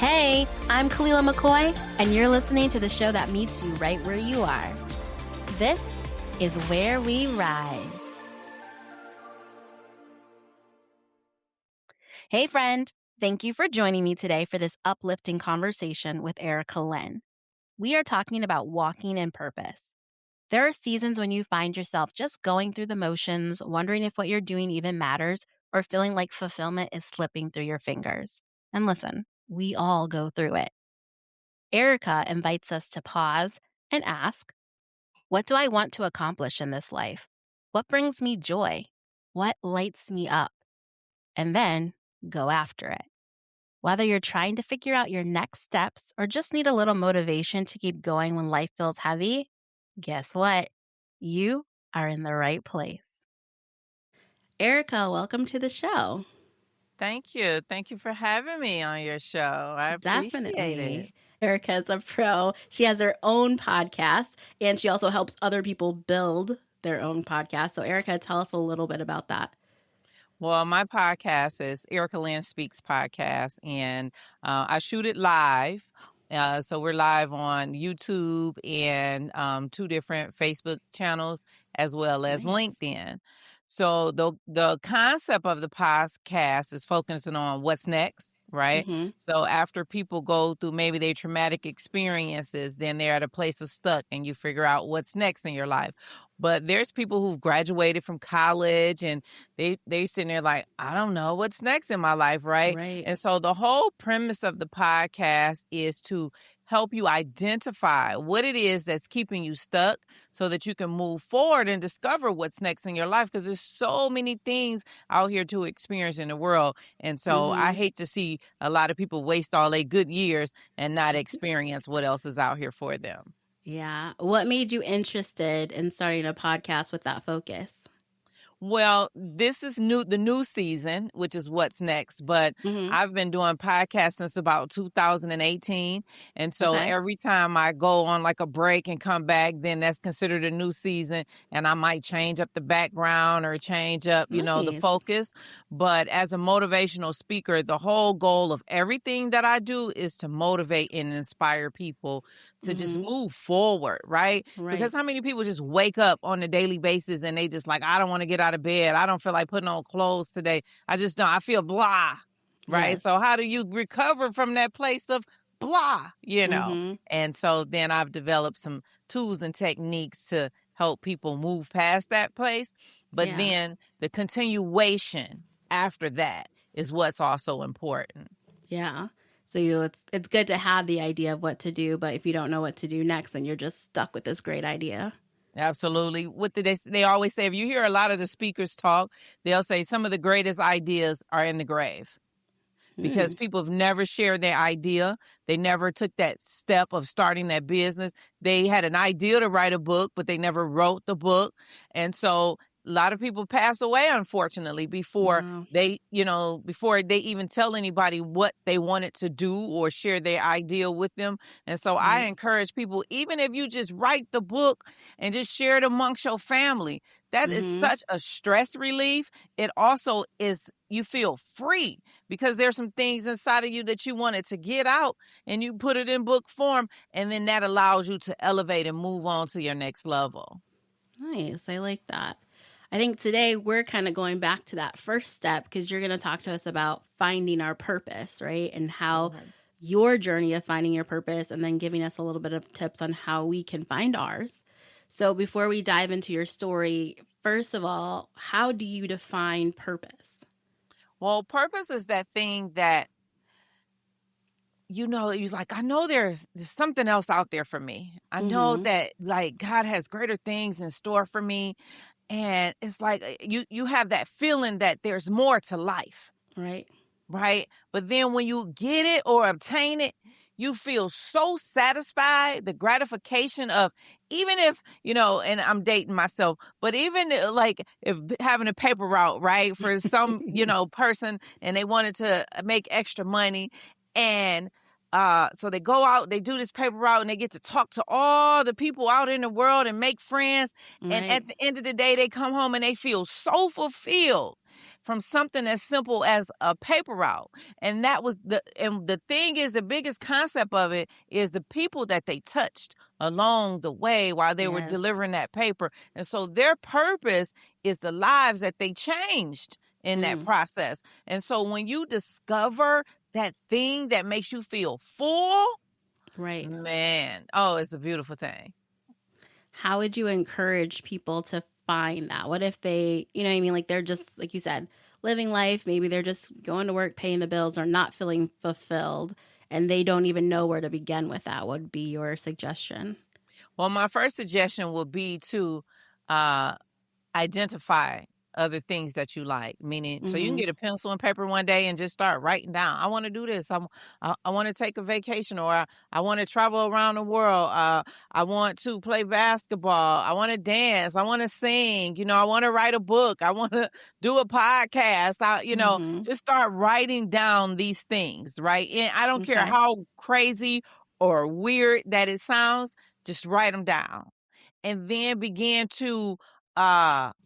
Hey, I'm Khalila McCoy, and you're listening to the show that meets you right where you are. This is Where We Rise. Hey, friend. Thank you for joining me today for this uplifting conversation with Erica Lynn. We are talking about walking in purpose. There are seasons when you find yourself just going through the motions, wondering if what you're doing even matters, or feeling like fulfillment is slipping through your fingers. And listen, we all go through it. Erica invites us to pause and ask, what do I want to accomplish in this life? What brings me joy? What lights me up? And then go after it. Whether you're trying to figure out your next steps or just need a little motivation to keep going when life feels heavy, guess what? You are in the right place. Erica, welcome to the show. Thank you. Thank you for having me on your show. I appreciate it. Erica is a pro. She has her own podcast, and she also helps other people build their own podcast. So, Erica, tell us a little bit about that. Well, my podcast is Erica Lynn Speaks Podcast, and I shoot it live. So we're live on YouTube and 2 different Facebook channels as well as LinkedIn. So the concept of the podcast is focusing on what's next, right? Mm-hmm. So after people go through maybe their traumatic experiences, then they're at a place of stuck and you figure out what's next in your life. But there's people who've graduated from college and they sitting there like, I don't know what's next in my life, right? And so the whole premise of the podcast is to help you identify what it is that's keeping you stuck so that you can move forward and discover what's next in your life, because there's so many things out here to experience in the world. And so I hate to see a lot of people waste all their good years and not experience what else is out here for them. Yeah. What made you interested in starting a podcast with that focus? Well, this is the new season, which is what's next. But I've been doing podcasts since about 2018. And so every time I go on like a break and come back, then that's considered a new season. And I might change up the background or change up, the focus. But as a motivational speaker, the whole goal of everything that I do is to motivate and inspire people to just move forward, right? Because how many people just wake up on a daily basis and they just like, I don't want to get out of bed. I don't feel like putting on clothes today. I just don't. I feel blah, right? Yes. So how do you recover from that place of blah, And so then I've developed some tools and techniques to help people move past that place. But then the continuation after that is what's also important. Yeah. So it's good to have the idea of what to do, but if you don't know what to do next, then you're just stuck with this great idea. Absolutely. They always say, if you hear a lot of the speakers talk, they'll say some of the greatest ideas are in the grave. Because people have never shared their idea. They never took that step of starting that business. They had an idea to write a book, but they never wrote the book. And so a lot of people pass away, unfortunately, before they even tell anybody what they wanted to do or share their idea with them. And so I encourage people, even if you just write the book and just share it amongst your family, that is such a stress relief. It also is, you feel free because there's some things inside of you that you wanted to get out and you put it in book form. And then that allows you to elevate and move on to your next level. Nice. I like that. I think today we're kind of going back to that first step because you're going to talk to us about finding our purpose, right? And how your journey of finding your purpose, and then giving us a little bit of tips on how we can find ours. So before we dive into your story, first of all, how do you define purpose? Well, purpose is that thing that, you're like, I know there's something else out there for me. I know that like God has greater things in store for me. And it's like you have that feeling that there's more to life. Right. Right. But then when you get it or obtain it, you feel so satisfied, the gratification of, even if, and I'm dating myself, but even like if having a paper route, right, for some, person, and they wanted to make extra money, and so they go out, they do this paper route, and they get to talk to all the people out in the world and make friends. Right. And at the end of the day, they come home and they feel so fulfilled from something as simple as a paper route. And the thing is, the biggest concept of it is the people that they touched along the way while they were delivering that paper. And so their purpose is the lives that they changed in that process. And so when you discover that thing that makes you feel full, right, man, oh, it's a beautiful thing. How would you encourage people to find that? What if they, you know what I mean? Like they're just, like you said, living life. Maybe they're just going to work, paying the bills, or not feeling fulfilled, and they don't even know where to begin with that. What would be your suggestion? Well, my first suggestion would be to identify other things that you like, meaning so you can get a pencil and paper one day and just start writing down, I want to do this, I want to take a vacation, or I want to travel around the world, I want to play basketball, I want to dance, I want to sing, I want to write a book, I want to do a podcast, just start writing down these things, right? And I don't care how crazy or weird that it sounds, just write them down and then begin to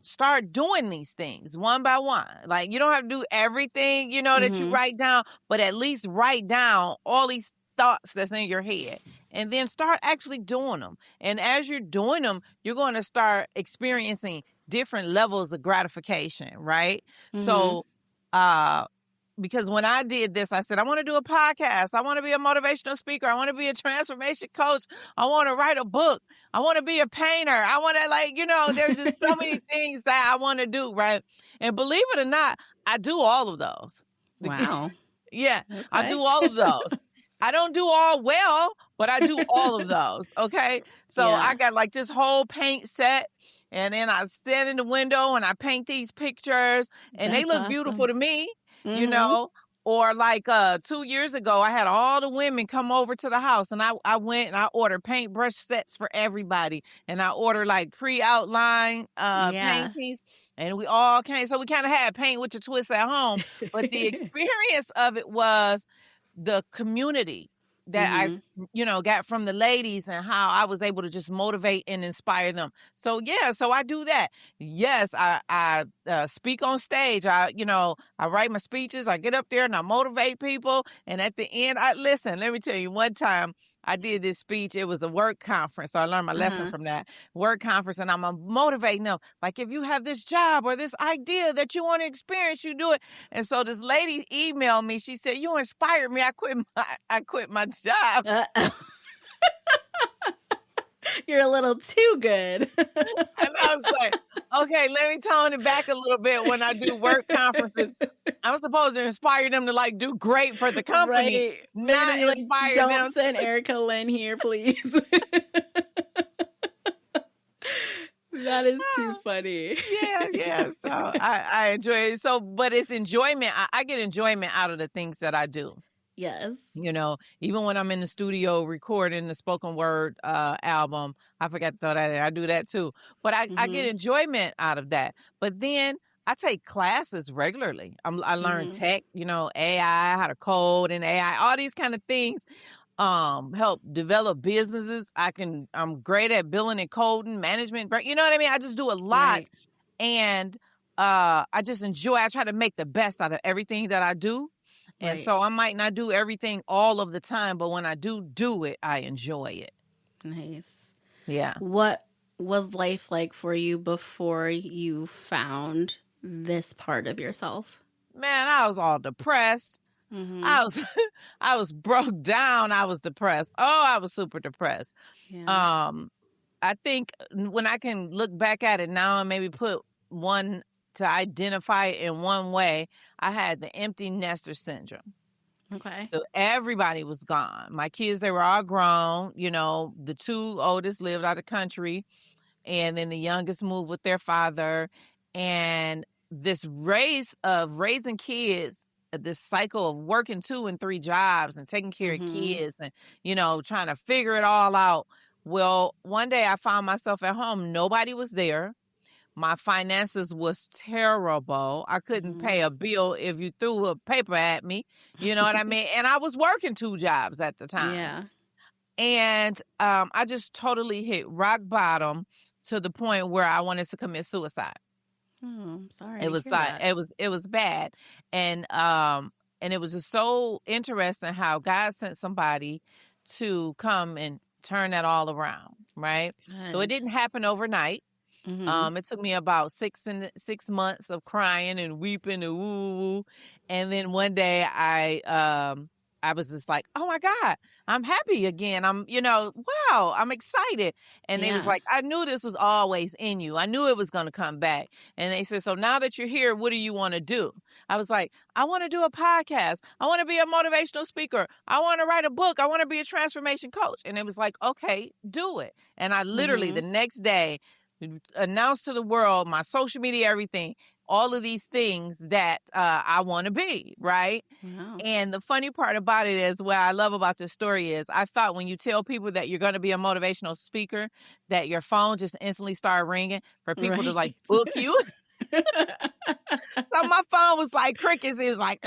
start doing these things one by one. Like, you don't have to do everything, that you write down, but at least write down all these thoughts that's in your head and then start actually doing them. And as you're doing them, you're going to start experiencing different levels of gratification, right? So, because when I did this, I said, I want to do a podcast. I want to be a motivational speaker. I want to be a transformation coach. I want to write a book. I want to be a painter. I want to there's just so many things that I want to do, right? And believe it or not, I do all of those. Wow. Yeah, okay. I do all of those. I don't do all well, but I do all of those. Okay. So I got like this whole paint set. And then I stand in the window and I paint these pictures and they look beautiful to me. Or like 2 years ago, I had all the women come over to the house and I went and I ordered paintbrush sets for everybody. And I ordered like pre-outline paintings and we all came. So we kind of had paint with your twist at home. But the experience of it was the community that I got from the ladies and how I was able to just motivate and inspire them. So, so I do that. Yes, I speak on stage. I write my speeches. I get up there and I motivate people. And at the end, listen, let me tell you, one time I did this speech. It was a work conference. So I learned my lesson from that work conference. And I'm motivating them. Like, if you have this job or this idea that you want to experience, you do it. And so this lady emailed me. She said, you inspired me. I quit my job. You're a little too good. And I was like, okay, let me tone it back a little bit when I do work conferences. I'm supposed to inspire them to like do great for the company, right. not inspire them. Don't send Erica Lynn here, please. That is too funny. Yeah. So I enjoy it. So, but it's enjoyment. I get enjoyment out of the things that I do. Yes. Even when I'm in the studio recording the spoken word album, I forgot to throw that in. I do that too. But I get enjoyment out of that. But then I take classes regularly. I learn tech, AI, how to code and AI, all these kind of things. Help develop businesses. I'm great at billing and coding, management. You know what I mean? I just do a lot. Right. And I just enjoy. I try to make the best out of everything that I do. And so I might not do everything all of the time, but when I do it, I enjoy it. Nice. Yeah. What was life like for you before you found this part of yourself? Man, I was all depressed. I was broke down. I was depressed. Oh, I was super depressed. Yeah. I think when I can look back at it now and maybe put one to identify it in one way, I had the empty nester syndrome. Okay. So everybody was gone. My kids, they were all grown. The two oldest lived out of the country, and then the youngest moved with their father. And this race of raising kids, this cycle of working 2 and 3 jobs and taking care of kids and, trying to figure it all out. Well, one day I found myself at home. Nobody was there. My finances was terrible. I couldn't pay a bill if you threw a paper at me. You know what I mean? And I was working 2 jobs at the time. Yeah. And I just totally hit rock bottom to the point where I wanted to commit suicide. Oh, I'm sorry It to was hear like that. it was bad. And it was just so interesting how God sent somebody to come and turn that all around, right? So it Good. didn't happen overnight. Mhm. It took me about 6 months of crying and weeping and woo woo woo. And then one day I was just like, oh my God, I'm happy again. Wow, I'm excited. And they was Yeah. like, I knew this was always in you. I knew it was going to come back. And they said, so now that you're here, what do you want to do? I was like, I want to do a podcast. I want to be a motivational speaker. I want to write a book. I want to be a transformation coach. And it was like, okay, do it. And I literally the Mhm. next day announced to the world, my social media, everything, all of these things that I want to be, right? Wow. And the funny part about it is what I love about this story is I thought when you tell people that you're going to be a motivational speaker, that your phone just instantly start ringing for people to Right. like book you. So my phone was like crickets. It was like,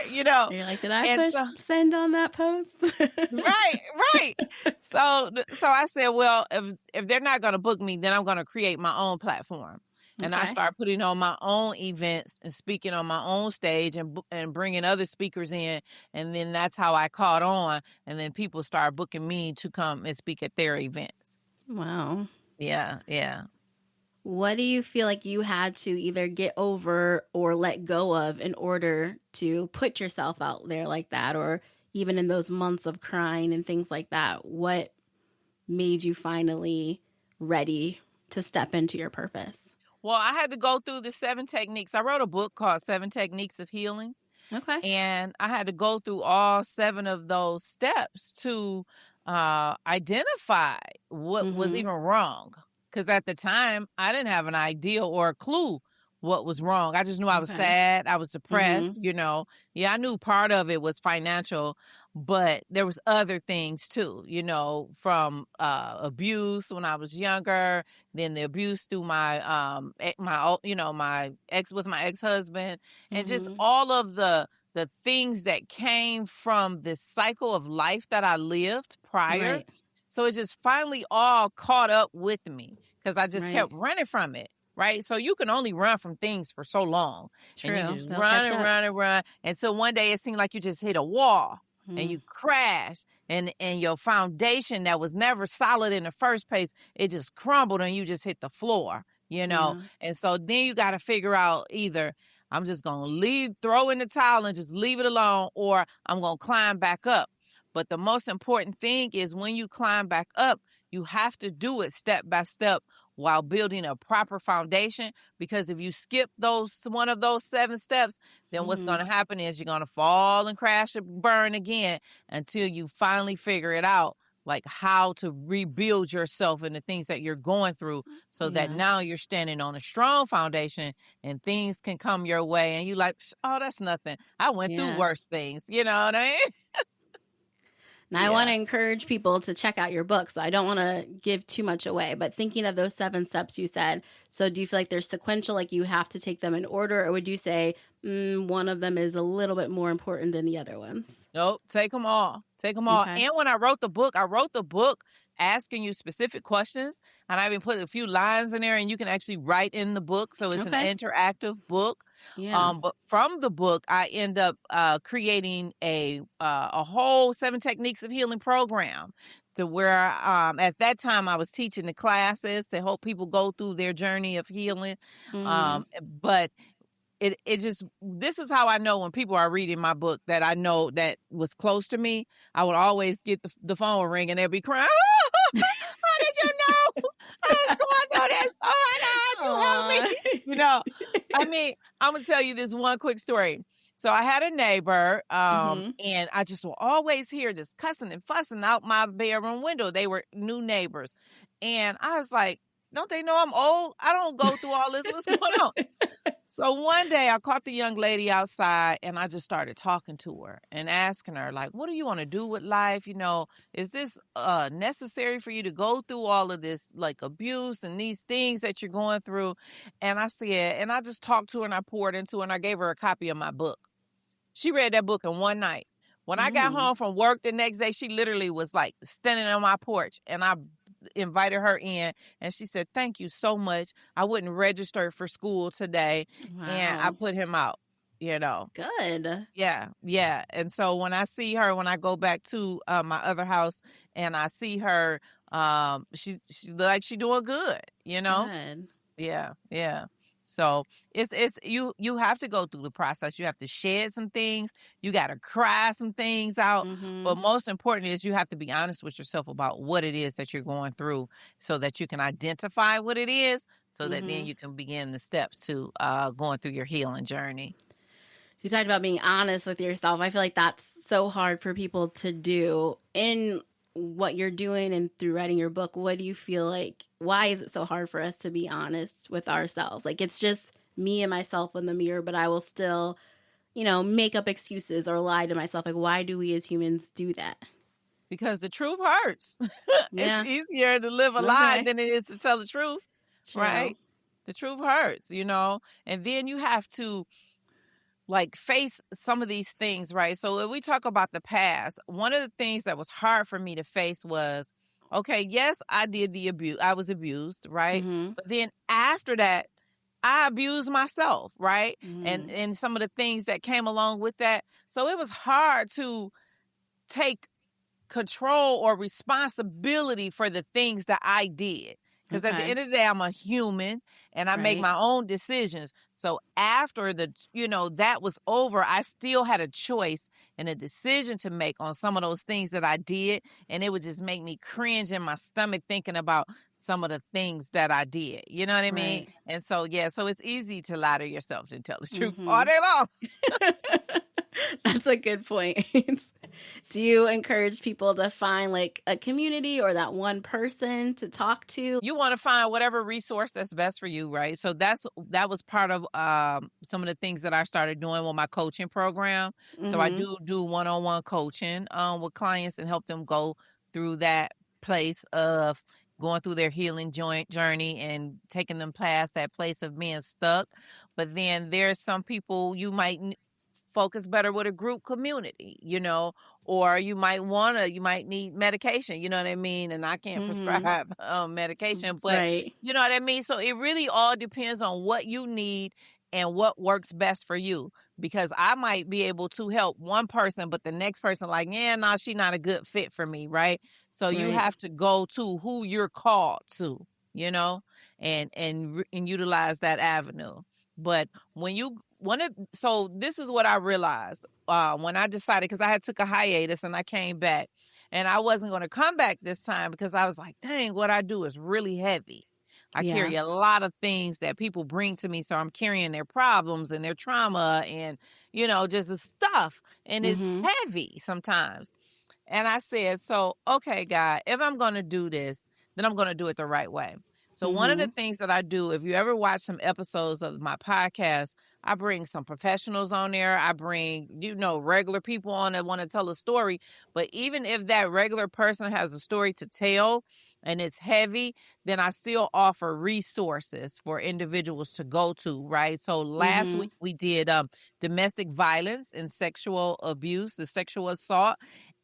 you know. You're like, did I And push so send on that post? right, right. So I said, well, if they're not going to book me, then I'm going to create my own platform. And I Okay. start putting on my own events and speaking on my own stage and bringing other speakers in. And then that's how I caught on. And then people start booking me to come and speak at their events. Wow. Yeah, yeah. What do you feel like you had to either get over or let go of in order to put yourself out there like that? Or even in those months of crying and things like that, what made you finally ready to step into your purpose? Well, I had to go through the 7 techniques. I wrote a book called 7 Techniques of Healing. Okay. And I had to go through all 7 of those steps to identify what was Mm-hmm. even wrong. Because at the time, I didn't have an idea or a clue what was wrong. I just knew I was Okay. sad. I was Mm-hmm. depressed, you know. Yeah, I knew part of it was financial, but there was other things too, you know, from abuse when I was younger, then the abuse through my ex-husband, and just Mm-hmm. all of the things that came from this cycle of life that I lived prior. Right. So it just finally all caught up with me because I just Right. kept running from it. Right. So you can only run from things for so long, and you True. just They'll run catch and up. run and run. And so one day it seemed like you just hit a wall and Mm. you crash, and your foundation that was never solid in the first place, it just crumbled and you just hit the floor, you know? Yeah. And so then you got to figure out either I'm just going to throw in the towel and just leave it alone, or I'm going to climb back up. But the most important thing is when you climb back up, you have to do it step by step while building a proper foundation. Because if you skip one of those 7 steps, then what's Mm-hmm. going to happen is you're going to fall and crash and burn again until you finally figure it out, like how to rebuild yourself and the things that you're going through, so that Yeah. now you're standing on a strong foundation and things can come your way and you like, oh, that's nothing. I went through Yeah. worse things. You know what I mean? And I want Yeah. to encourage people to check out your book. So I don't want to give too much away, but thinking of those 7 steps you said, so do you feel like they're sequential, like you have to take them in order, or would you say one of them is a little bit more important than the other ones? Nope. Take them all. Take them all. Okay. And when I wrote the book asking you specific questions. And I even put a few lines in there and you can actually write in the book. So it's an Okay. interactive book. Yeah. But from the book, I end up creating a whole 7 Techniques of Healing program, to where at that time I was teaching the classes to help people go through their journey of healing. Mm-hmm. But it just, this is how I know when people are reading my book that I know that was close to me. I would always get the phone ring and they'd be crying. How did you know I was going through this? Oh my God, you help Aw. me. You know, I mean, I'm gonna tell you this one quick story. So I had a neighbor, Mm-hmm. and I just will always hear this cussing and fussing out my bedroom window. They were new neighbors, and I was like, "Don't they know I'm old? I don't go through all this. What's going on?" So one day I caught the young lady outside and I just started talking to her and asking her, like, what do you want to do with life? You know, is this necessary for you to go through all of this, like, abuse and these things that you're going through? And I said, and I just talked to her and I poured into her and I gave her a copy of my book. She read that book in one night. When I got Mm. home from work the next day, she literally was like standing on my porch, and I invited her in, and she said, "Thank you so much. I wouldn't register for school today." And I Wow. put him out, you know. Good. Yeah, yeah. And so when I see her, when I go back to my other house and I see her, she look like she doing good, you know? Good. Yeah, yeah. So it's you have to go through the process. You have to shed some things. You got to cry some things out. But Mhm. most important is you have to be honest with yourself about what it is that you're going through, so that you can identify what it is, so that then Mhm. you can begin the steps to going through your healing journey. You talked about being honest with yourself. I feel like that's so hard for people to do in what you're doing and through writing your book. What do you feel like? Why is it so hard for us to be honest with ourselves? Like it's just me and myself in the mirror, but I will still, make up excuses or lie to myself. Like, why do we as humans do that? Because the truth hurts. It's Yeah. easier to live a lie Okay. than it is to tell the truth, True. right? The truth hurts, you know? And then you have to like face some of these things, right? So if we talk about the past, one of the things that was hard for me to face was, okay, yes, I did the abuse. I was abused, right? Mhm. But then after that, I abused myself, right? And Mhm. and some of the things that came along with that. So it was hard to take control or responsibility for the things that I did. Because at the Okay. end of the day, I'm a human and I make Right. my own decisions. So after that was over, I still had a choice and a decision to make on some of those things that I did. And it would just make me cringe in my stomach thinking about some of the things that I did. You know what I mean? Right. And so, yeah, so it's easy to lie to yourself and tell the truth all Mhm. day long. That's a good point. Do you encourage people to find like a community or that one person to talk to? You want to find whatever resource that's best for you, right? So that was part of some of the things that I started doing with my coaching program. So I Mhm. do one-on-one coaching with clients and help them go through that place of going through their healing joint journey and taking them past that place of being stuck. But then there's some people you might focus better with a group community, or you might need medication, you know what I mean? And I can't Mhm. prescribe medication, but Right. you know what I mean? So it really all depends on what you need and what works best for you. Because I might be able to help one person, but the next person like, yeah, no, she's not a good fit for me, right? So you Right. have to go to who you're called to, you know, and utilize that avenue. But when you so this is what I realized when I decided, because I had took a hiatus and I came back, and I wasn't going to come back this time because I was like, dang, what I do is really heavy. I Yeah. carry a lot of things that people bring to me, so I'm carrying their problems and their trauma and just the stuff, and it's Mhm. heavy sometimes. And I said, so, okay, God, if I'm going to do this, then I'm going to do it the right way. So, one of the Mhm. things that I do, if you ever watch some episodes of my podcast, I bring some professionals on there. I bring, regular people on that want to tell a story. But even if that regular person has a story to tell and it's heavy, then I still offer resources for individuals to go to, right? So, last Mhm. week we did domestic violence and sexual abuse, the sexual assault.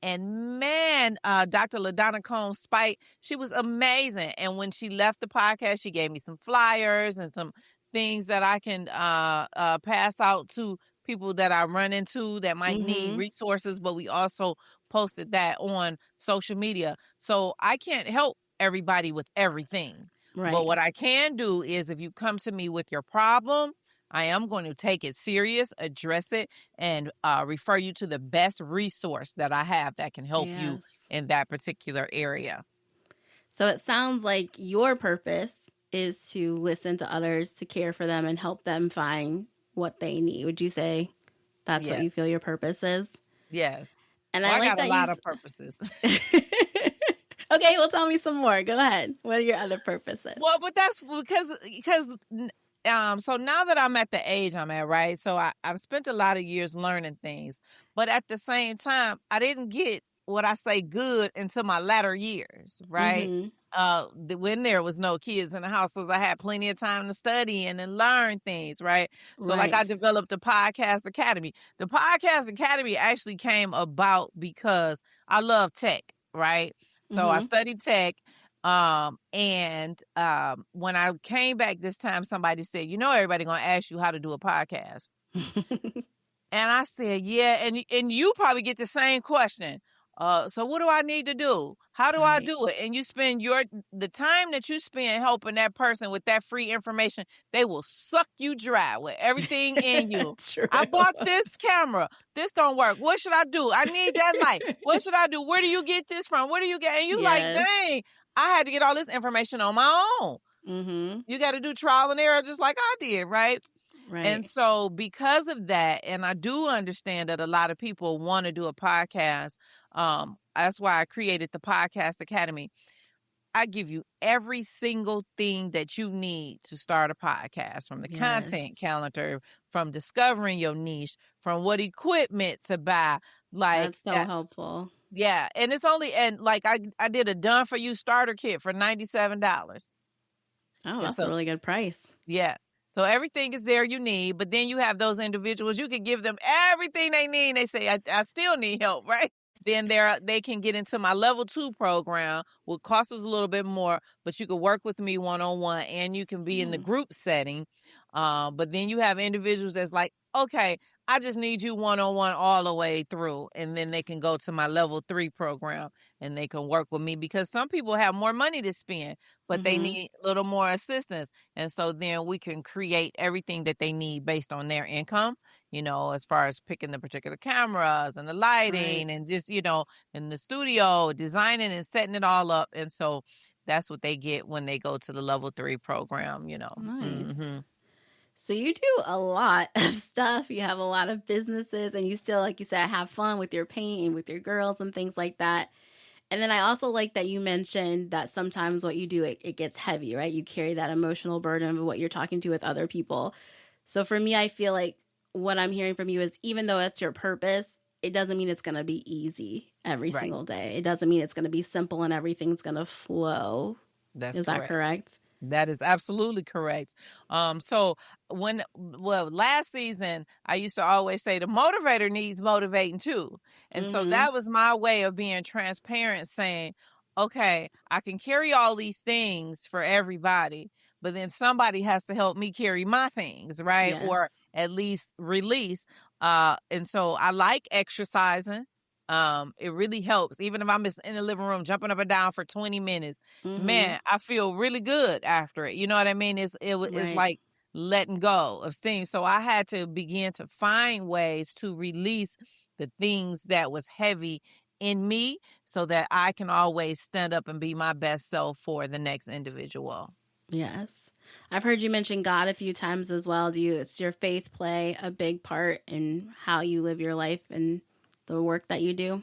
And man, Dr. LaDonna Combs Spite, she was amazing. And when she left the podcast, she gave me some flyers and some things that I can pass out to people that I run into that might need Mhm. resources. But we also posted that on social media. So I can't help everybody with everything. But Right. what I can do is if you come to me with your problem, I am going to take it serious, address it, and refer you to the best resource that I have that can help you Yes. in that particular area. So it sounds like your purpose is to listen to others, to care for them and help them find what they need. Would you say that's what Yes, you feel your purpose is? yes. And Well, I I like got a that lot of purposes. Okay, well tell me some more. Go ahead. What are your other purposes? Well, but that's because so now that I'm at the age I'm at, right? So I've spent a lot of years learning things, but at the same time, I didn't get what I say good until my latter years, right? Mhm. When there was no kids in the house, because I had plenty of time to study and to learn things, right? So like Right. I developed the podcast academy. The podcast academy actually came about because I love tech, right? So I Mhm. studied tech. When I came back this time, somebody said, everybody gonna ask you how to do a podcast. And I said, yeah, and you probably get the same question. So what do I need to do? How do I do it? And you spend the time that you spend helping that person with that free information, they will suck you dry with everything in you. True. I bought this camera. This don't work. What should I do? I need that light. What should I do? Where do you get this from? Where do you get? And you like, dang, I had to get all this information on my own. Mm-hmm. You got to do trial and error just like I did, right? Right. And so because of that, and I do understand that a lot of people want to do a podcast. That's why I created the Podcast Academy. I give you every single thing that you need to start a podcast, from the content calendar, from discovering your niche, from what equipment to buy. Like, that's so helpful. Yeah. And it's only, I did a done for you starter kit for $97. Oh, that's a really good price. Yeah. So everything is there you need, but then you have those individuals, you can give them everything they need. They say, I still need help, right? Then they can get into my level 2 program, which costs us a little bit more, but you can work with me one-on-one, and you can be in the group setting. But then you have individuals that's like, okay, I just need you one-on-one all the way through. And then they can go to my level 3 program and they can work with me, because some people have more money to spend, but they need a little more assistance. And so then we can create everything that they need based on their income, as far as picking the particular cameras and the lighting and just, in the studio, designing and setting it all up. And so that's what they get when they go to the level 3 program, Nice. Mm-hmm. So you do a lot of stuff. You have a lot of businesses, and you still, like you said, have fun with your painting, with your girls and things like that. And then I also like that you mentioned that sometimes what you do, it gets heavy, right? You carry that emotional burden of what you're talking to with other people. So for me, I feel like what I'm hearing from you is, even though it's your purpose, it doesn't mean it's going to be easy every single day. It doesn't mean it's going to be simple and everything's going to flow. Is that correct? That is absolutely correct. So last season, I used to always say the motivator needs motivating too. And so that was my way of being transparent, saying, okay, I can carry all these things for everybody, but then somebody has to help me carry my things, right? Yes. Or at least release. And so I like exercising. It really helps. Even if I'm just in the living room jumping up and down for 20 minutes, man, I feel really good after it. You know what I mean? It's like letting go of steam. So I had to begin to find ways to release the things that was heavy in me, so that I can always stand up and be my best self for the next individual. Yes. I've heard you mention God a few times as well. Does your faith play a big part in how you live your life and the work that you do?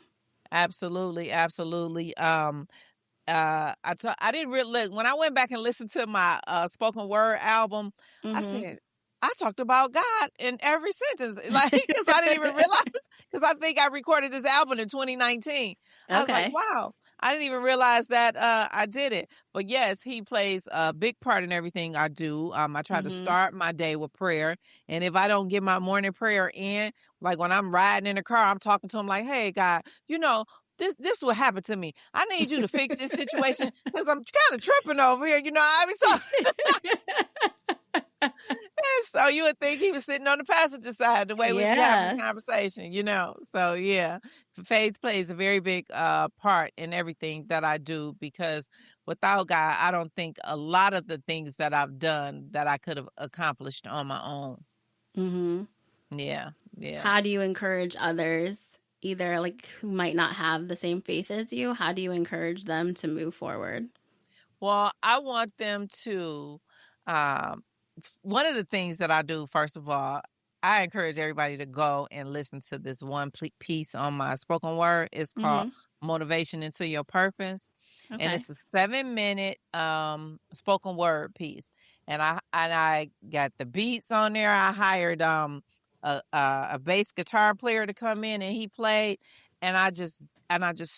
Absolutely. Absolutely. I didn't really look when I went back and listened to my spoken word album. I said, I talked about God in every sentence, like, because I didn't even realize, because I think I recorded this album in 2019. I was like, wow, I didn't even realize that I did it. But yes, he plays a big part in everything I do. I try to start my day with prayer. And if I don't get my morning prayer in, like when I'm riding in the car, I'm talking to him like, hey, God, this what happened to me. I need you to fix this situation, because I'm kind of tripping over here. I mean, so you would think he was sitting on the passenger side the way we be having a conversation, So yeah, faith plays a very big part in everything that I do, because without God, I don't think a lot of the things that I've done that I could have accomplished on my own. Yeah. How do you encourage others, either like who might not have the same faith as you? How do you encourage them to move forward? Well, I want them to, one of the things that I do, first of all, I encourage everybody to go and listen to this one piece on my spoken word. It's called Motivation into Your Purpose. Okay. And it's a 7-minute spoken word piece. And I got the beats on there. I hired a bass guitar player to come in, and he played, and I just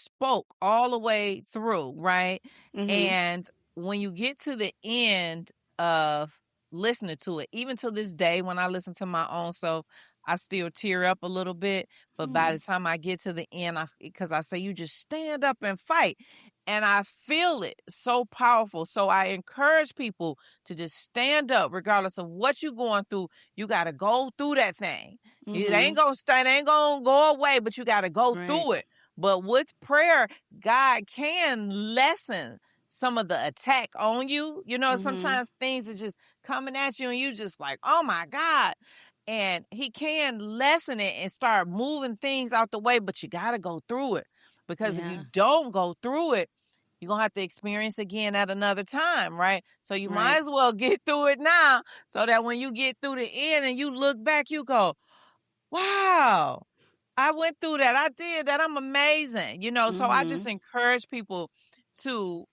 spoke all the way through, right? And when you get to the end of listening to it, even to this day, when I listen to my own self, I still tear up a little bit, but by the time I get to the end, because I say you just stand up and fight, and I feel it so powerful. So I encourage people to just stand up, regardless of what you're going through. You got to go through that thing. It ain't gonna stay, it ain't gonna go away, but you got to go through it. But with prayer, God can lessen some of the attack on you. You know, sometimes things are just coming at you and you just like, oh my God. And he can lessen it and start moving things out the way, but you got to go through it. Because if you don't go through it, you're going to have to experience again at another time, right? So you might as well get through it now so that when you get through the end and you look back, you go, wow, I went through that. I did that. I'm amazing. You know, so I just encourage people to,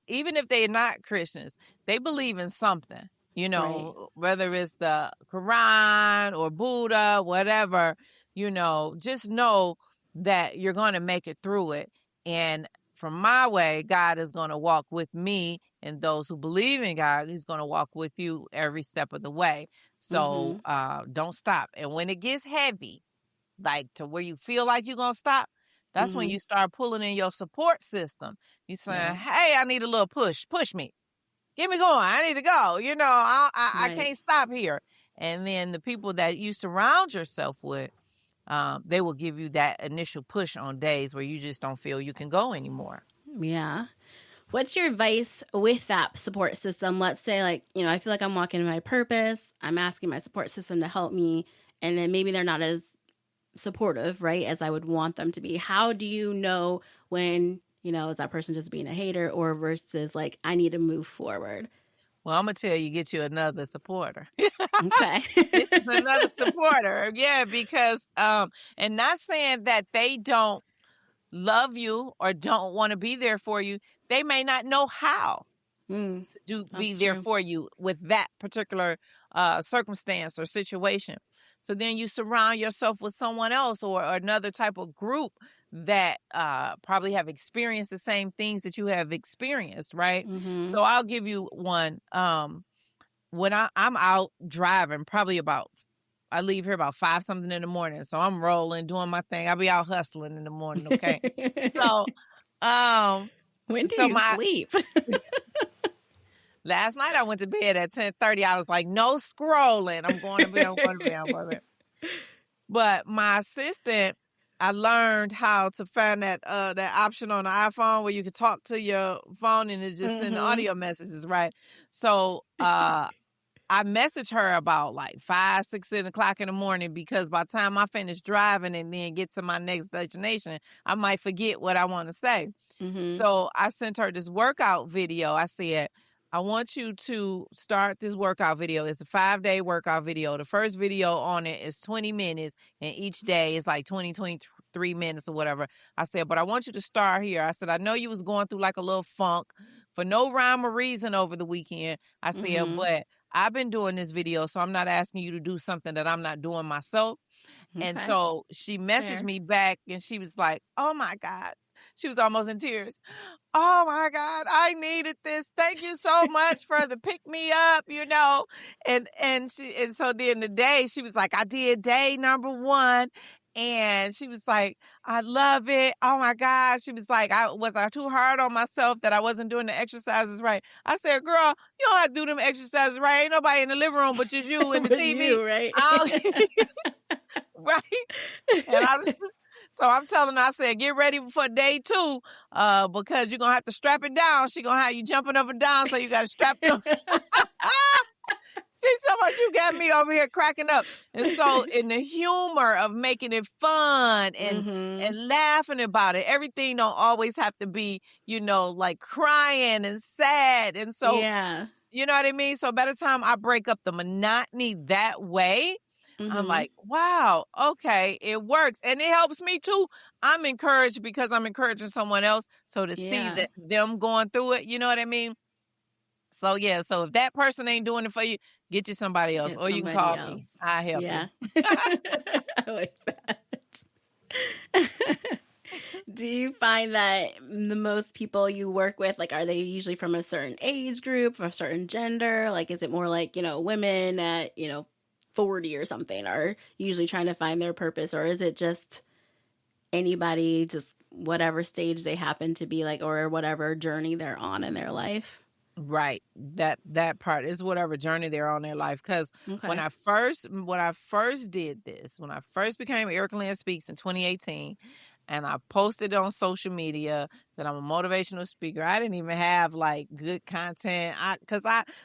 even if they're not Christians, they believe in something, you know, whether it's the Quran or Buddha, whatever, you know, just know that you're going to make it through it. And from my way, God is going to walk with me, and those who believe in God, he's going to walk with you every step of the way. So don't stop. And when it gets heavy, like to where you feel like you're going to stop, that's when you start pulling in your support system. You saying, hey, I need a little push. Push me. Get me going. I need to go. You know, I can't stop here. And then the people that you surround yourself with, they will give you that initial push on days where you just don't feel you can go anymore. Yeah. What's your advice with that support system? Let's say, like, you know, I feel like I'm walking in my purpose. I'm asking my support system to help me. And then maybe they're not as supportive, right, as I would want them to be. How do you know when, you know, is that person just being a hater or versus like, I need to move forward? Well, I'm going to tell you, get you another supporter. Okay. This is another supporter. Yeah, because, and not saying that they don't love you or don't want to be there for you. They may not know how to be there for you with that particular circumstance or situation. So then you surround yourself with someone else or another type of group that probably have experienced the same things that you have experienced, right? So I'll give you one. When I'm out driving, probably I leave here about 5 something in the morning. So I'm rolling, doing my thing. I'll be out hustling in the morning, okay? So, when do you sleep? Last night I went to bed at 10:30. I was like, no scrolling. I'm going to bed, I'm going to bed, I'm going to bed. But my assistant, I learned how to find that option on the iPhone where you can talk to your phone and it just send audio messages, right? So I messaged her about like 5, 6, 7 o'clock in the morning because by the time I finish driving and then get to my next destination, I might forget what I want to say. So I sent her this workout video. I said, I want you to start this workout video. It's a 5-day workout video. The first video on it is 20 minutes, and each day is like 20, 23 minutes or whatever. I said, but I want you to start here. I said, I know you was going through like a little funk for no rhyme or reason over the weekend. I said, but I've been doing this video, so I'm not asking you to do something that I'm not doing myself. And so she messaged me back, and she was like, oh, my God. She was almost in tears. Oh, my God, I needed this. Thank you so much for the pick me up, you know. And so then the day, she was like, I did day number 1. And she was like, I love it. Oh, my God. She was like, was I too hard on myself that I wasn't doing the exercises right? I said, girl, you don't have to do them exercises right. Ain't nobody in the living room but just you and the TV. You, right? Right. And so I'm telling her, I said, get ready for day 2 because you're going to have to strap it down. She's going to have you jumping up and down, so you got to strap them. See, so much you got me over here cracking up. And so in the humor of making it fun and laughing about it, everything don't always have to be, you know, like crying and sad. And so, you know what I mean? So by the time I break up the monotony that way, I'm like, wow, okay, it works. And it helps me too. I'm encouraged because I'm encouraging someone else. So to see that them going through it, you know what I mean? So yeah, so if that person ain't doing it for you, get you somebody else. Or you can call me. I'll help you. I like that. Do you find that the most people you work with, like, are they usually from a certain age group, or a certain gender? Like, is it more like, you know, women at, you know, 40 or something are usually trying to find their purpose, or is it just anybody, just whatever stage they happen to be like, or whatever journey they're on in their life? Right. That part is whatever journey they're on in their life. Because when Okay. I first did this, when I first became Erica Lynn Speaks in 2018, and I posted on social media that I'm a motivational speaker, I didn't even have like good content. I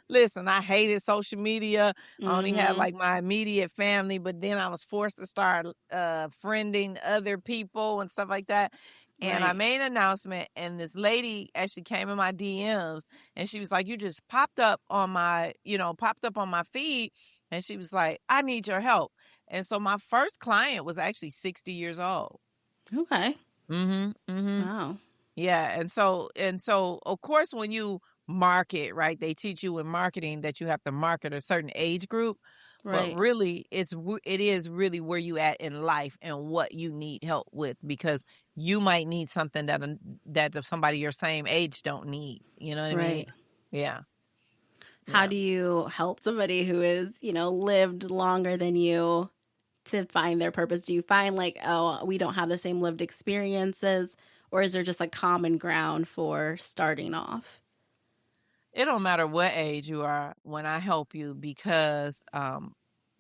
listen, I hated social media. I only had like my immediate family, but then I was forced to start friending other people and stuff like that. And I Right. made an announcement, and this lady actually came in my DMs, and she was like, "You just popped up on my feed." And she was like, "I need your help." And so my first client was actually 60 years old. Okay. Mhm. Mhm. Wow. Yeah, and so of course when you market, right? They teach you in marketing that you have to market a certain age group, but Right. really it is really where you at in life and what you need help with, because you might need something that somebody your same age don't need. You know what I mean? Right. Yeah. How Yeah. do you help somebody who is, lived longer than you to find their purpose? Do you find like, oh, we don't have the same lived experiences, or is there just a common ground for starting off? It don't matter what age you are when I help you, because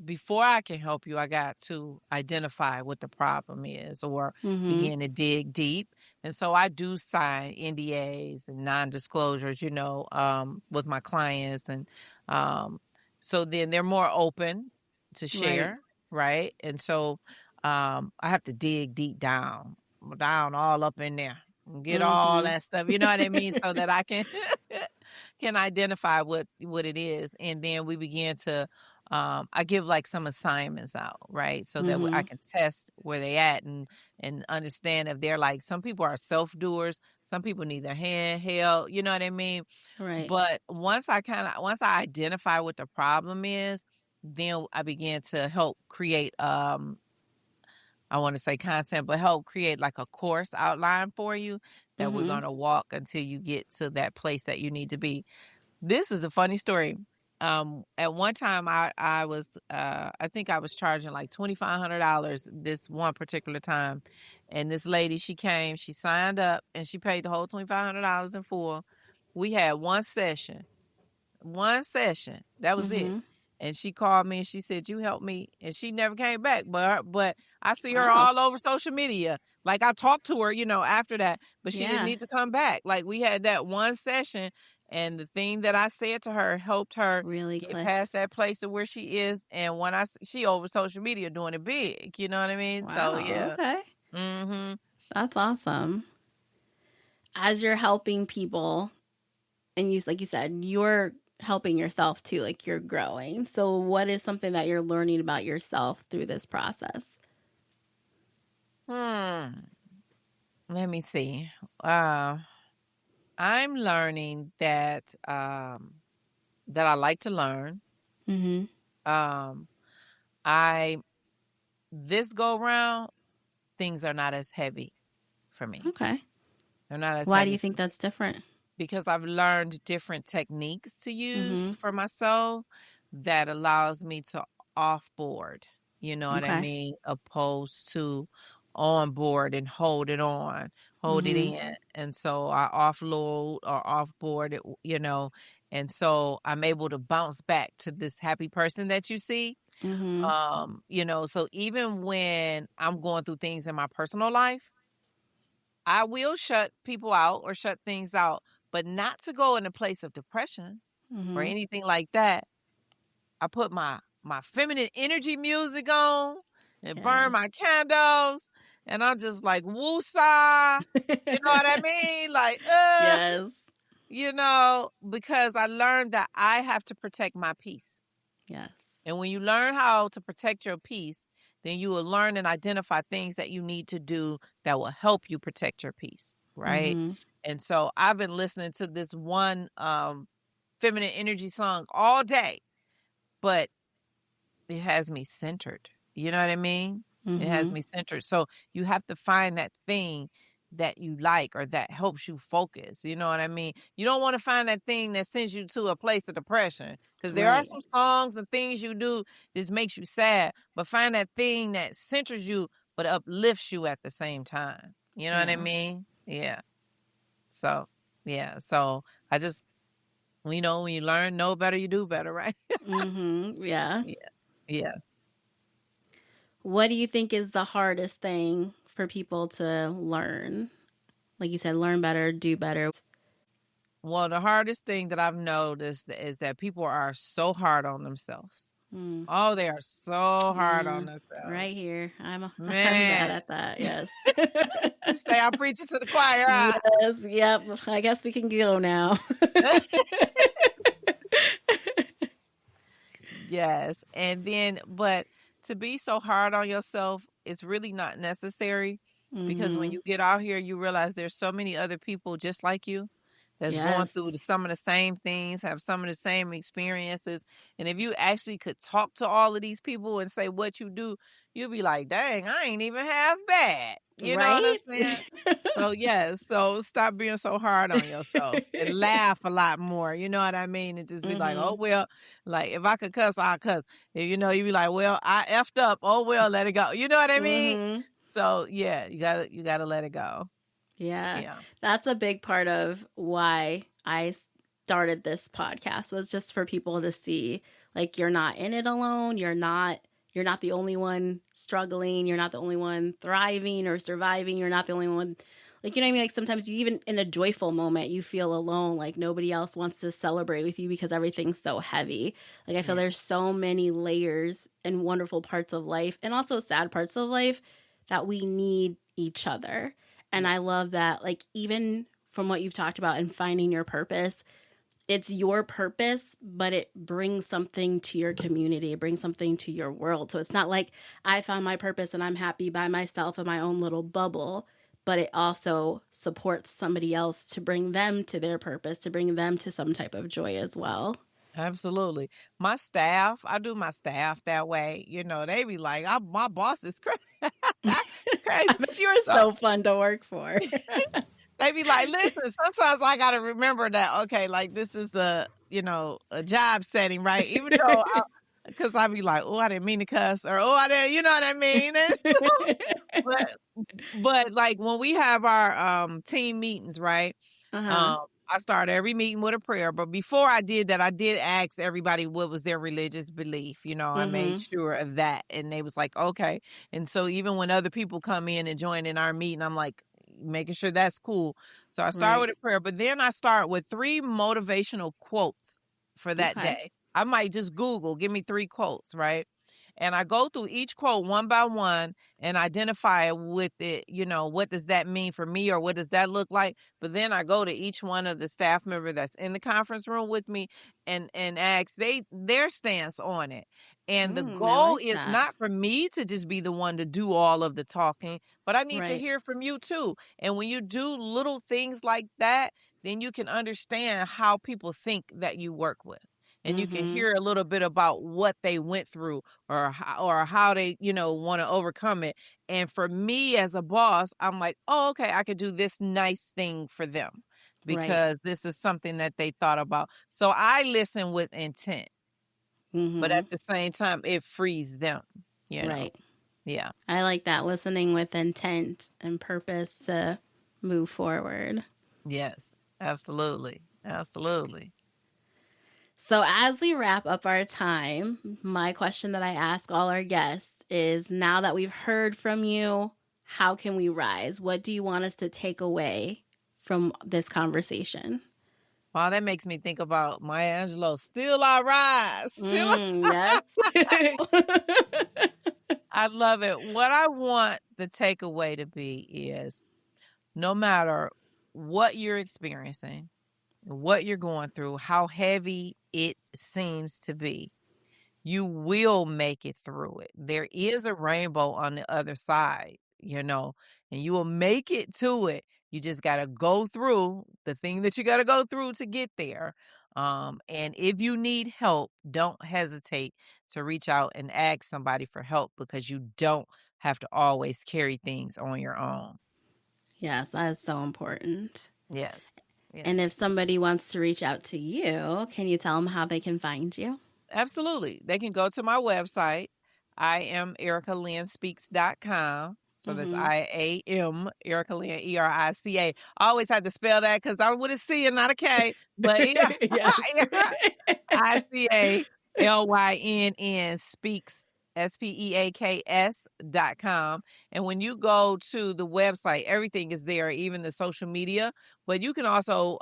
before I can help you, I got to identify what the problem is or Mm-hmm. begin to dig deep. And so I do sign NDAs and non-disclosures, with my clients. And um, so then they're more open to Right. share, right? And so I have to dig deep down all up in there and get all Mm-hmm. that stuff, you know what I mean? So that I can can identify what it is, and then we begin to I give like some assignments out, right? So that I Mm-hmm. can test where they at, and understand if they're like, some people are self-doers, some people need their hand held, you know what I mean? Right. But once I identify what the problem is, then I begin to help create I want to say content, but help create like a course outline for you that we're Mm-hmm. going to walk until you get to that place that you need to be. This is a funny story. At one time I was I think I was charging like $2,500 this one particular time. And this lady, she came, she signed up, and she paid the whole $2,500 in full. We had one session. That was it. Mm-hmm. And she called me and she said, "You helped me." And she never came back. But I see her Wow. all over social media. Like, I talked to her, after that, but she didn't Yeah. need to come back. Like, we had that one session, and the thing that I said to her helped her Really get past clicked. that place of where she is. And when she over social media doing it big, you know what I mean? So Wow. yeah. Okay. Mhm. That's awesome. As you're helping people, and like you said, you're helping yourself too, like you're growing. So what is something that you're learning about yourself through this process? Hmm. Let me see. Uh I'm learning that I like to learn. Mm-hmm. Um, I this go round, things are not as heavy for me. Okay. They're not as Why do heavy you for think me that's different? because I've learned different techniques to use Mm-hmm. for myself that allows me to offboard. You know what I Okay. mean? Opposed to on board and hold it Mm-hmm. in. And so I offload or offboard it, and so I'm able to bounce back to this happy person that you see. Mm-hmm. So even when I'm going through things in my personal life, I will shut people out or shut things out, but not to go in a place of depression or Mm-hmm. anything like that. I put my feminine energy music on and burn Yes. my candles, and I'm just like woosah. You know what I mean? Like, Yes. because I learned that I have to protect my peace. Yes. And when you learn how to protect your peace, then you will learn and identify things that you need to do that will help you protect your peace, right? Mm-hmm. And so I've been listening to this one feminine energy song all day, but it has me centered. You know what I mean? It has Mm-hmm. me centered. So you have to find that thing that you like or that helps you focus. You know what I mean? You don't want to find that thing that sends you to a place of depression, because there are Right. some songs and things you do that makes you sad, but find that thing that centers you but uplifts you at the same time. You know what I Yeah. mean? Yeah. So, yeah. So I just, when you learn, know better, you do better, right? Yeah. Yeah. Yeah. What do you think is the hardest thing for people to learn? Like you said, learn better, do better. Well, the hardest thing that I've noticed is that people are so hard on themselves. Mm, Oh, they are so hard yeah. on themselves. Right here. I'm bad Man. at that. Yes. You say I'm preaching to the choir, huh? Yes. Yep. I guess we can go now. Yes. And then, but to be so hard on yourself, it's really not necessary, because when Mhm. you get out here, you realize there's so many other people just like you that's going Yes. through some of the same things, have some of the same experiences. And if you actually could talk to all of these people and say what you do, you'll be like, dang, I ain't even half bad. You know what I'm Right? saying? So, yes. So stop being so hard on yourself and laugh a lot more. You know what I mean? And just be like, oh, Mhm. well, like if I could cuss, I'll cuss. And, you be like, well, I effed up. Oh, well, let it go. You know what I mean? Mhm. So, yeah, you gotta let it go. Yeah. Yeah. That's a big part of why I started this podcast, was just for people to see, like, you're not in it alone. You're not the only one struggling. You're not the only one thriving or surviving. You're not the only one, like, you know what I mean? Like, sometimes you, even in a joyful moment, you feel alone. Like, nobody else wants to celebrate with you because everything's so heavy. Like, I feel Yeah. there's so many layers and wonderful parts of life, and also sad parts of life, that we need each other. And I Yes. love that, like, even from what you've talked about and finding your purpose, it's your purpose, but it brings something to your community. It brings something to your world. So it's not like I found my purpose and I'm happy by myself in my own little bubble, but it also supports somebody else to bring them to their purpose, to bring them to some type of joy as well. Absolutely. My staff, I do my staff that way. They be like, my boss is crazy. I Crazy. bet you were So so fun to work for. they be like, listen, sometimes I got to remember that, okay, like this is a job setting, right? Even though because I be like, oh, I didn't mean to cuss, or, oh, I didn't, you know what I mean? but but like when we have our team meetings, right? Uh-huh. Um, I start every meeting with a prayer. But before I did that, I did ask everybody what was their religious belief. I made Mm-hmm. sure of that. And they was like, okay. And so even when other people come in and join in our meeting, I'm like, making sure that's cool. So I start Right. with a prayer, but then I start with 3 motivational quotes for that Okay. day. I might just Google, give me 3 quotes, right? And I go through each quote one by one and identify with it, what does that mean for me, or what does that look like? But then I go to each one of the staff member that's in the conference room with me and ask their stance on it. And the I goal like is that. not for me to just be the one to do all of the talking, but I need to Right. hear from you too. And when you do little things like that, then you can understand how people think that you work with. And you can Mm-hmm. hear a little bit about what they went through, or how they want to overcome it. And for me as a boss, I'm like, oh, okay, I could do this nice thing for them Right. because this is something that they thought about. So I listen with intent, but Mm-hmm. at the same time it frees them you know Right. yeah. I like that, listening with intent and purpose to move forward. Yes, absolutely, absolutely. So, as we wrap up our time, my question that I ask all our guests is, now that we've heard from you, how can we rise? What do you want us to take away from this conversation? Wow, that makes me think about Maya Angelou. Still I rise. Yes. I love it. What I want the takeaway to be is, no matter what you're experiencing, what you're going through, how heavy it seems to be, you will make it through it. There is a rainbow on the other side, and you will make it to it. You just got to go through the thing that you got to go through to get there. And if you need help, don't hesitate to reach out and ask somebody for help, because you don't have to always carry things on your own. Yes, that is so important. Yes. Yes. And if somebody wants to reach out to you, can you tell them how they can find you? Absolutely. They can go to my website. I am EricaLynnSpeaks.com. So that's I-A-M, Erica Lynn, E-R-I-C-A. I always had to spell that because I would have C and not a K. But Yes. I-C-A-L-Y-N-N speaks, SPEAKS.com. And when you go to the website, everything is there, even the social media. But you can also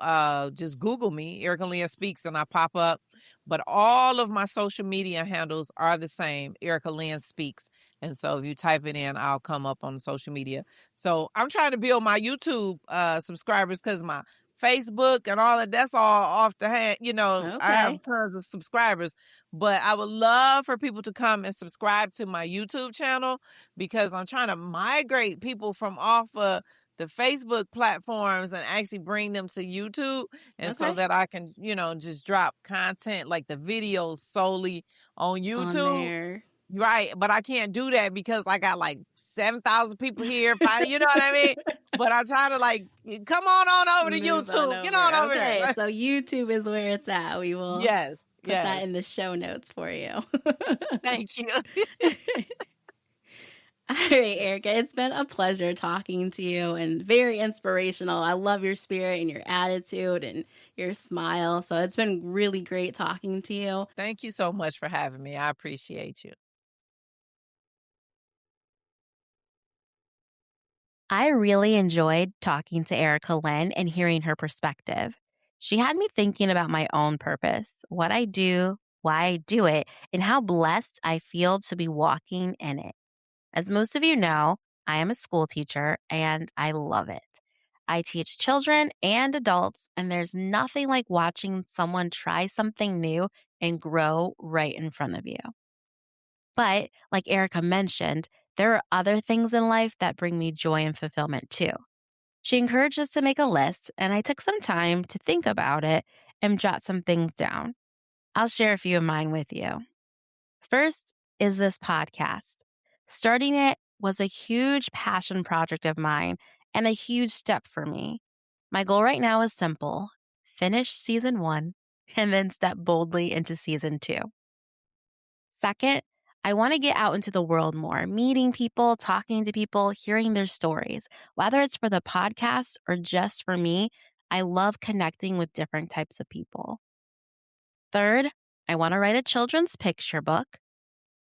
just Google me, Erica Lynn Speaks, and I pop up. But all of my social media handles are the same, Erica Lynn Speaks. And so if you type it in, I'll come up on social media. So I'm trying to build my YouTube subscribers because my Facebook and all that's all off the hand. You know, I have tons of subscribers, but I would love for people to come and subscribe to my YouTube channel because I'm trying to migrate people from off of the Facebook platforms and actually bring them to YouTube. And so that I can, just drop content like the videos solely on YouTube. On there. Right. But I can't do that because I got like 7,000 people here. You know what I mean? But I try to come on over to YouTube. Get on over there. So YouTube is where it's at. We will put that in the show notes for you. Thank you. All right, Erica, it's been a pleasure talking to you and very inspirational. I love your spirit and your attitude and your smile. So it's been really great talking to you. Thank you so much for having me. I appreciate you. I really enjoyed talking to Erica Lynn and hearing her perspective. She had me thinking about my own purpose, what I do, why I do it, and how blessed I feel to be walking in it. As most of you know, I am a school teacher and I love it. I teach children and adults, and there's nothing like watching someone try something new and grow right in front of you. But like Erica mentioned, there are other things in life that bring me joy and fulfillment too. She encouraged us to make a list, and I took some time to think about it and jot some things down. I'll share a few of mine with you. First is this podcast. Starting it was a huge passion project of mine and a huge step for me. My goal right now is simple: finish season 1 and then step boldly into season 2. Second, I want to get out into the world more, meeting people, talking to people, hearing their stories. Whether it's for the podcast or just for me, I love connecting with different types of people. Third, I want to write a children's picture book.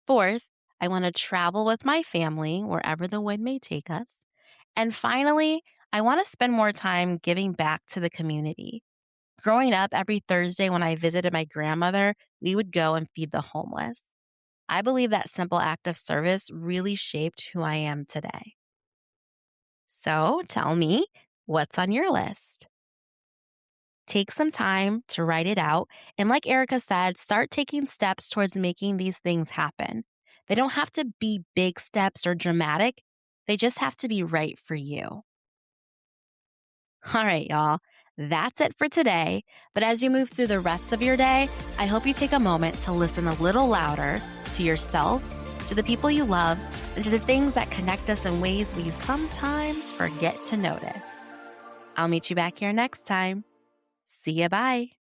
Fourth, I want to travel with my family wherever the wind may take us. And finally, I want to spend more time giving back to the community. Growing up, every Thursday when I visited my grandmother, we would go and feed the homeless. I believe that simple act of service really shaped who I am today. So tell me, what's on your list? Take some time to write it out. And like Erica said, start taking steps towards making these things happen. They don't have to be big steps or dramatic. They just have to be right for you. All right, y'all. That's it for today. But as you move through the rest of your day, I hope you take a moment to listen a little louder to yourself, to the people you love, and to the things that connect us in ways we sometimes forget to notice. I'll meet you back here next time. See ya, bye.